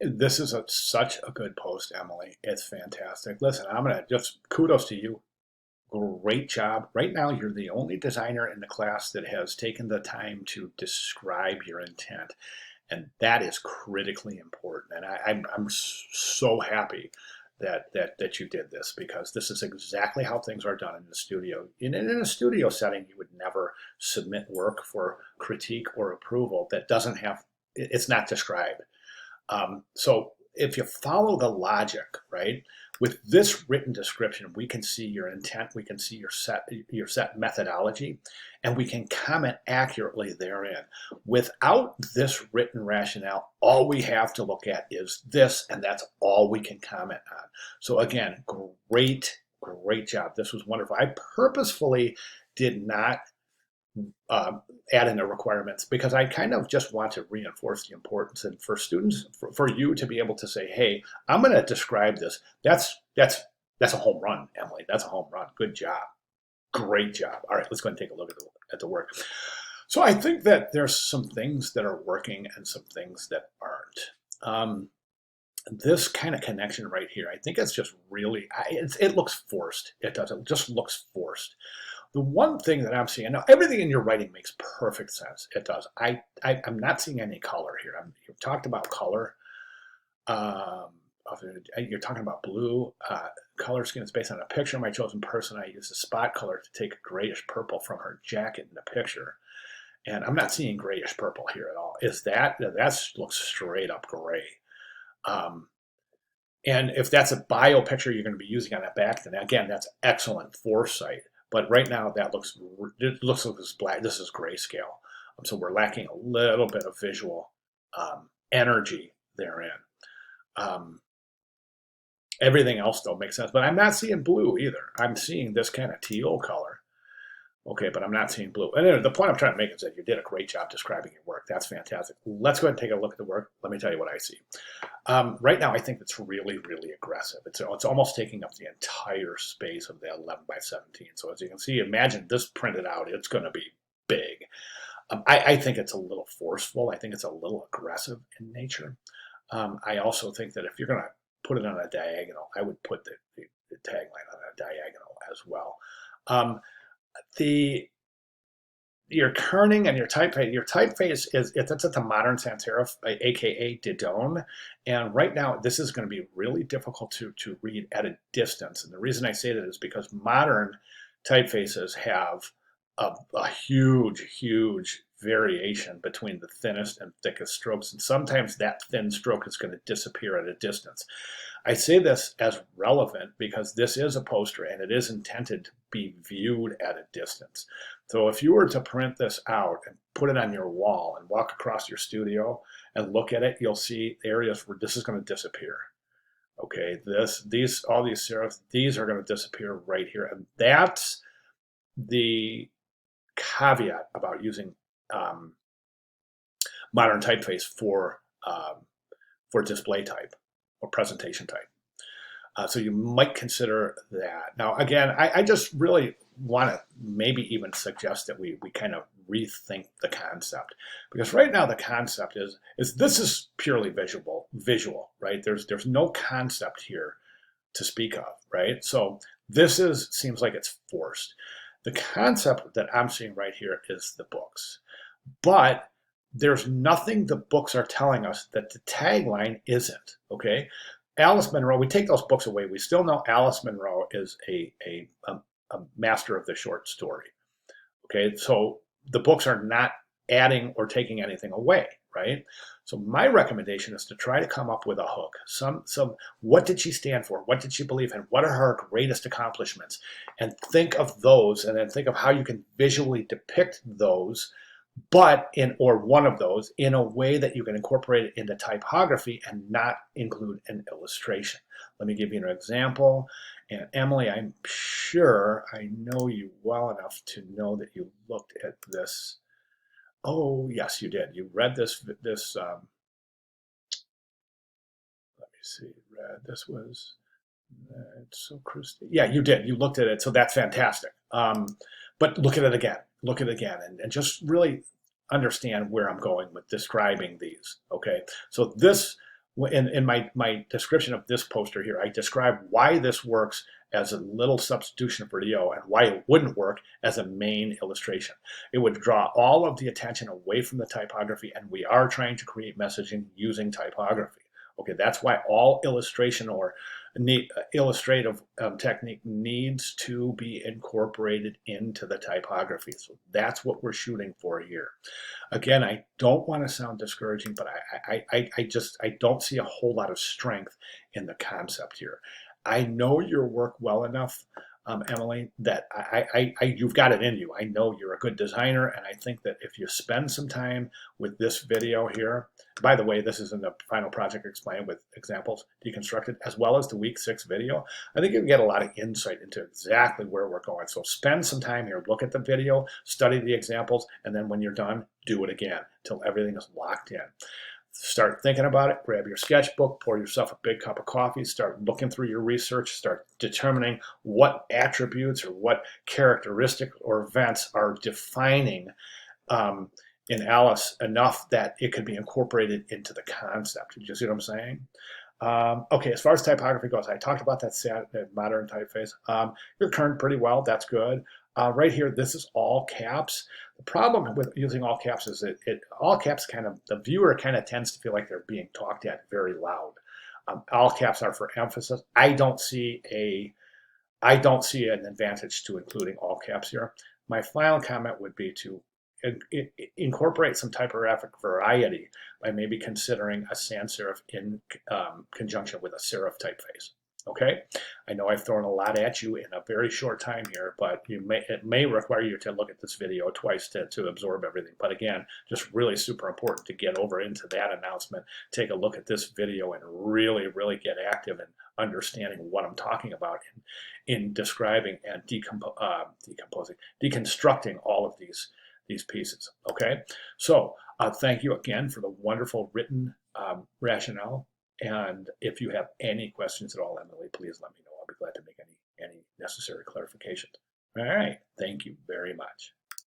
This is such a good post, Emily. It's fantastic. Listen, I'm gonna just kudos to you. Great job. Right now, you're the only designer in the class that has taken the time to describe your intent, and that is critically important. And I'm so happy that you did this, because this is exactly how things are done in the studio. In a studio setting, you would never submit work for critique or approval that doesn't have it's not described. So if you follow the logic, right, with this written description, we can see your intent, we can see your set methodology, and we can comment accurately therein. Without this written rationale, all we have to look at is this, and that's all we can comment on. So again, great job. This was wonderful. I purposefully did not add in the requirements, because I kind of just want to reinforce the importance, and for students, for you to be able to say, hey, I'm going to describe this. That's a home run, Emily. That's a home run. Good job. Great job. All right, let's go and take a look at the work. So I think that there's some things that are working and some things that aren't. This kind of connection right here, I think it's just really, it looks forced. It does. It just looks forced. The one thing that I'm seeing now, everything in your writing makes perfect sense. It does. I'm not seeing any color here. You've talked about color. Um, you're talking about blue. Color scheme is based on a picture of my chosen person. I use a spot color to take a grayish purple from her jacket in the picture. And I'm not seeing grayish purple here at all. That looks straight up gray. Um, and if that's a bio picture you're going to be using on that back, then again, that's excellent foresight. But right now, it looks like this black. This is grayscale, so we're lacking a little bit of visual energy therein. Um, Everything else though makes sense, but I'm not seeing blue either. I'm seeing this kind of teal color. Okay, but I'm not seeing blue. And anyway, the point I'm trying to make is that you did a great job describing your work. That's fantastic. Let's go ahead and take a look at the work. Let me tell you what I see. Right now, I think it's really, really aggressive. It's almost taking up the entire space of the 11 by 17. So as you can see, imagine this printed out. It's going to be big. I think it's a little forceful. I think it's a little aggressive in nature. I also think that if you're going to put it on a diagonal, I would put the tagline on a diagonal as well. The Your kerning and your typeface is it's a modern sans serif, aka Didone, and right now this is going to be really difficult to read at a distance. And the reason I say that is because modern typefaces have a huge variation between the thinnest and thickest strokes, and sometimes that thin stroke is going to disappear at a distance. I say this as relevant because this is a poster and it is intended to be viewed at a distance. So if you were to print this out and put it on your wall and walk across your studio and look at it, you'll see areas where this is going to disappear. Okay, all these serifs, these are going to disappear right here, and that's the caveat about using um, modern typeface for display type or presentation type. So you might consider that. Now, again, I just really want to maybe even suggest that we kind of rethink the concept, because right now the concept is this is purely visual, right? There's no concept here to speak of, right? So seems like it's forced. The concept that I'm seeing right here is the books, but there's nothing the books are telling us that the tagline isn't. Okay, Alice Munro, we take those books away, we still know Alice Munro is a master of the short story. Okay, so the books are not adding or taking anything away, right? So my recommendation is to try to come up with a hook. Some what did she stand for? What did she believe in? What are her greatest accomplishments? And think of those, and then think of how you can visually depict those, or one of those, in a way that you can incorporate it into typography and not include an illustration. Let me give you an example. And Emily, I'm sure I know you well enough to know that you looked at this. Oh, yes, you did. You read let me see, this was, it's so Christy. Yeah, you did. You looked at it, so that's fantastic. But look at it again. Look at it again, and just really understand where I'm going with describing these. Okay, so this in my description of this poster here, I describe why this works as a little substitution for the O and why it wouldn't work as a main illustration. It would draw all of the attention away from the typography, and we are trying to create messaging using typography. Okay, that's why all illustration or illustrative technique needs to be incorporated into the typography. So that's what we're shooting for here. Again, I don't want to sound discouraging, but I don't see a whole lot of strength in the concept here. I know your work well enough, Emily, that you've got it in you. I know you're a good designer, and I think that if you spend some time with this video here, by the way, this is in the final project explained with examples deconstructed, as well as the week 6 video, I think you'll get a lot of insight into exactly where we're going. So spend some time here, look at the video, study the examples, and then when you're done, do it again until everything is locked in. Start thinking about it, grab your sketchbook, pour yourself a big cup of coffee, start looking through your research, start determining what attributes or what characteristics or events are defining in Alice enough that it could be incorporated into the concept. You see what I'm saying? Okay, as far as typography goes, I talked about that modern typeface. You're turned pretty well, that's good. Right here, this is all caps. The problem with using all caps is that all caps the viewer kind of tends to feel like they're being talked at very loud. All caps are for emphasis. I don't see an advantage to including all caps here. My final comment would be to incorporate some typographic variety by maybe considering a sans serif in conjunction with a serif typeface. Okay, I know I've thrown a lot at you in a very short time here, but it may require you to look at this video twice to absorb everything. But again, just really super important to get over into that announcement, take a look at this video, and really, really get active in understanding what I'm talking about in describing and deconstructing all of these pieces. Okay, so thank you again for the wonderful written rationale. And if you have any questions at all, Emily, please let me know. I'll be glad to make any necessary clarifications. All right. Thank you very much.